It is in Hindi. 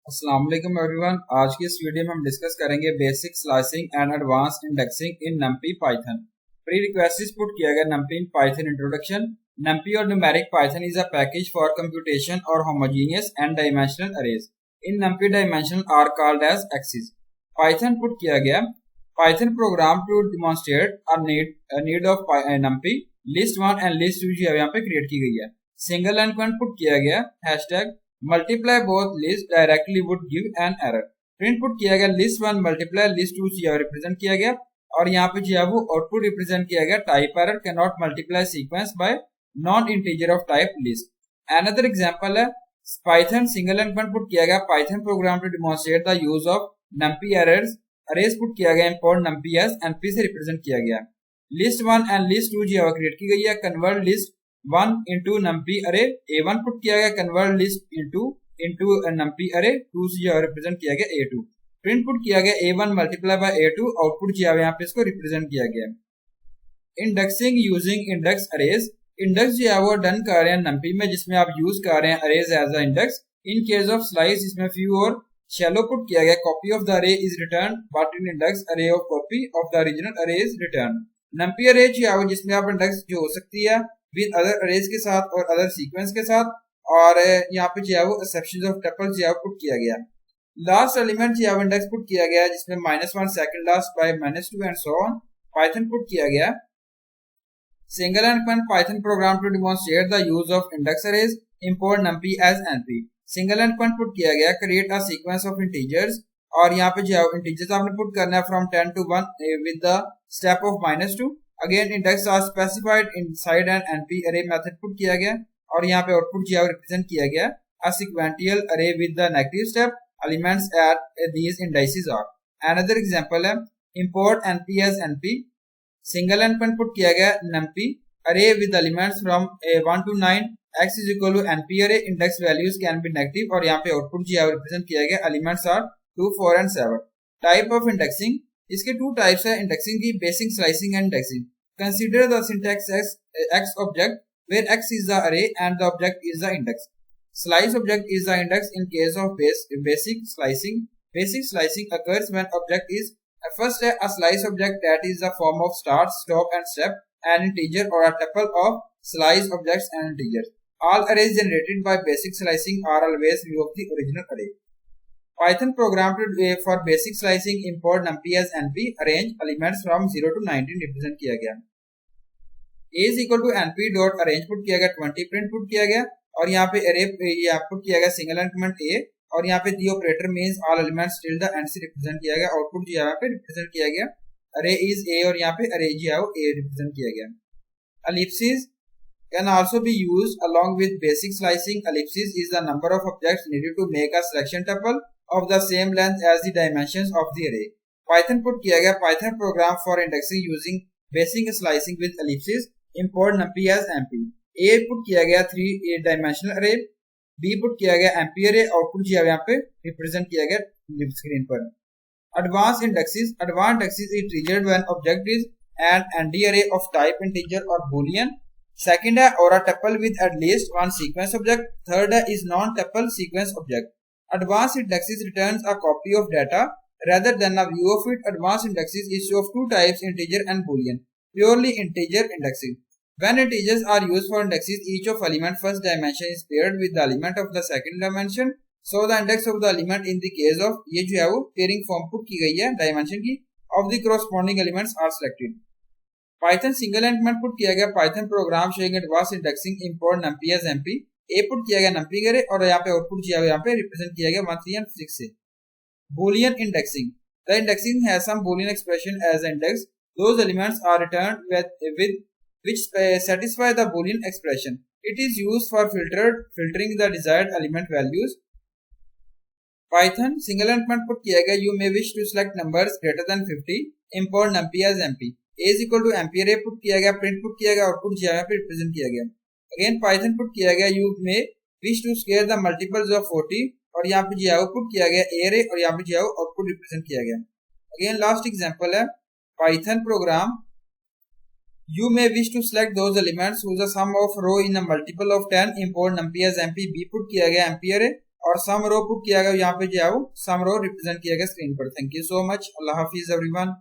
अस्सलाम वालेकुम एवरीवन। आज की इस वीडियो में हम डिस्कस करेंगे basic slicing and advance indexing in numpy python. Pre request is put किया गया numpy in python introduction. Numpy और numeric python is a package for computation और homogeneous and dimensional arrays. In numpy dimensional are called as axis. Python put किया गया python program to demonstrate a need of numpy list 1 and list 2 यहाँ पे क्रिएट की गई है। सिंगल एंड पुट किया गया hashtag multiply both list directly would give an error. Print put किया गया लिस्ट 1 मल्टीप्लाई लिस्ट 2 रिप्रेजेंट किया गया और यहाँ पे जो है वो आउटपुट रिप्रेजेंट किया गया type error can not multiply sequence by non integer of type list. Another example है पाइथन सिंगल एंड पुट किया गया python program to demonstrate the use of numpy arrays. Arrays put किया गया इंपोर्ट नंपी एज एनपी से रिप्रेजेंट किया गया। लिस्ट 1 एंड लिस्ट 2 जो क्रिएट की गई है। Convert list 1 into numpy array a1 put किया गया convert list into numpy array 2 से जो रिप्रेजेंट किया गया a2। प्रिंट पुट किया गया a1 multiply by a2 output जो यहाँ पे इसको रिप्रेजेंट किया गया। Indexing using index arrays. Index जो है वो डन कर रहे हैं नंपी में जिसमें आप यूज कर रहे हैं arrays as a index. In case of slice इसमें फ्यू और शैलो पुट किया गया copy of the array is return but in index array of copy of the original array is return. Numpy array जो है वो जिसमें आप इंडेक्स जो हो सकती है विद अदर अरेज के साथ और अदर सीक्वेंस के साथ और यहाँ पे जो है वो एक्सेप्शंस ऑफ टपल्स जो है पुट किया गया। लास्ट एलिमेंट जो है इंडेक्स पुट किया गया जिसमें -1 second last by -2 and so on. Python put किया गया single and python program to demonstrate the use of index arrays import numpy as np. Single and put किया गया create a sequence of integers और यहाँ पे जो है इंटीजर्स आपने पुट करना है from 10 to 1 with the step of -2। Again index are specified inside an NP array method put किया गया और यहाँ पे आउटपुट जो है रिप्रेजेंट किया गया a sequential array with the negative step elements at these indices are. Another example है import np as np. Single and put किया गया numpy array with elements from 1 to 9 x is equal to np array index values can be negative और यहाँ पे आउटपुट जो है रिप्रेजेंट किया गया elements are 2 4 and 7। Type of indexing इसके टू टाइप्स है इंडेक्सिंग की basic slicing and indexing. Consider the syntax x object where x is the array and the object is the index. Slice object is the index in case of basic slicing. Basic slicing occurs when object is first a slice object that is the form of start, stop and step, an integer or a tuple of slice objects and integers. All arrays generated by basic slicing are always view of the original array. Python program for basic slicing import numpy as np arrange elements from 0 to 19 represent किया गया। a is equal to np dot arrange put किया गया 20 प्रिंट पुट किया गया और यहाँ पे array ये पुट किया गया सिंगल एलिमेंट a और यहाँ पे the operator means all elements till the end से रिप्रेजेंट किया गया। आउटपुट जो यहाँ पे रिप्रेजेंट किया गया array is a और यहाँ पे array जो है वो a रिप्रेजेंट किया गया। ellipses can also be used along with basic slicing. Ellipsis is the number of objects needed to make a selection tuple of the same length as the dimensions of the array. Python put किया गया Python program for indexing using basic slicing with ellipses. Import numpy as np. A put किया गया 3 dimensional array. B पुट किया गया np array। आउटपुट जो यहाँ पे रिप्रेजेंट किया गया स्क्रीन पर। Advanced indexes. Advanced indexes is triggered when object is an ND array of type integer or boolean. Second है or a tuple with at least one sequence object. Third है is non-tuple sequence object. Advanced indexes returns a copy of data rather than a view of it. Advanced indexes is of two types, integer and boolean. Purely integer indexing. When integers are used for indexes, each of element first dimension is paired with the element of the second dimension. So the index of the element in the case of ये जो है वो pairing form पुट की गई है dimension की of the corresponding elements are selected. Python single element put किया गया Python program showing advanced indexing import numpy as np. A put किया गया numpy करे और यहाँ पे आउटपुट जो है यहाँ पे रिप्रेजेंट किया गया 1 3 and 6 से। Boolean indexing. The indexing has some Boolean expression as index. Those elements are returned with which satisfy the Boolean expression. It is used for filtering the desired element values. Python single element put किया गया you may wish to select numbers greater than 50. Import numpy as np. A is equal to np array put किया गया प्रिंट पुट किया गया आउटपुट यहाँ पे रिप्रेजेंट किया गया। अगेन पाइथन पुट किया गया you may wish to scale the multiples of 40 और यहाँ पे जो है पुट किया गया a array और यहाँ पे जो है आउटपुट रिप्रेजेंट किया गया। अगेन लास्ट एग्जांपल है Python programme you may wish to select those elements whose the sum of row in a multiple of 10 import numpy as np। b put किया गया np array और सम रो पुट किया गया, यहाँ पे जो है वो सम रो रिप्रेजेंट किया गया स्क्रीन पर। Thank you so much, Allah Hafiz everyone.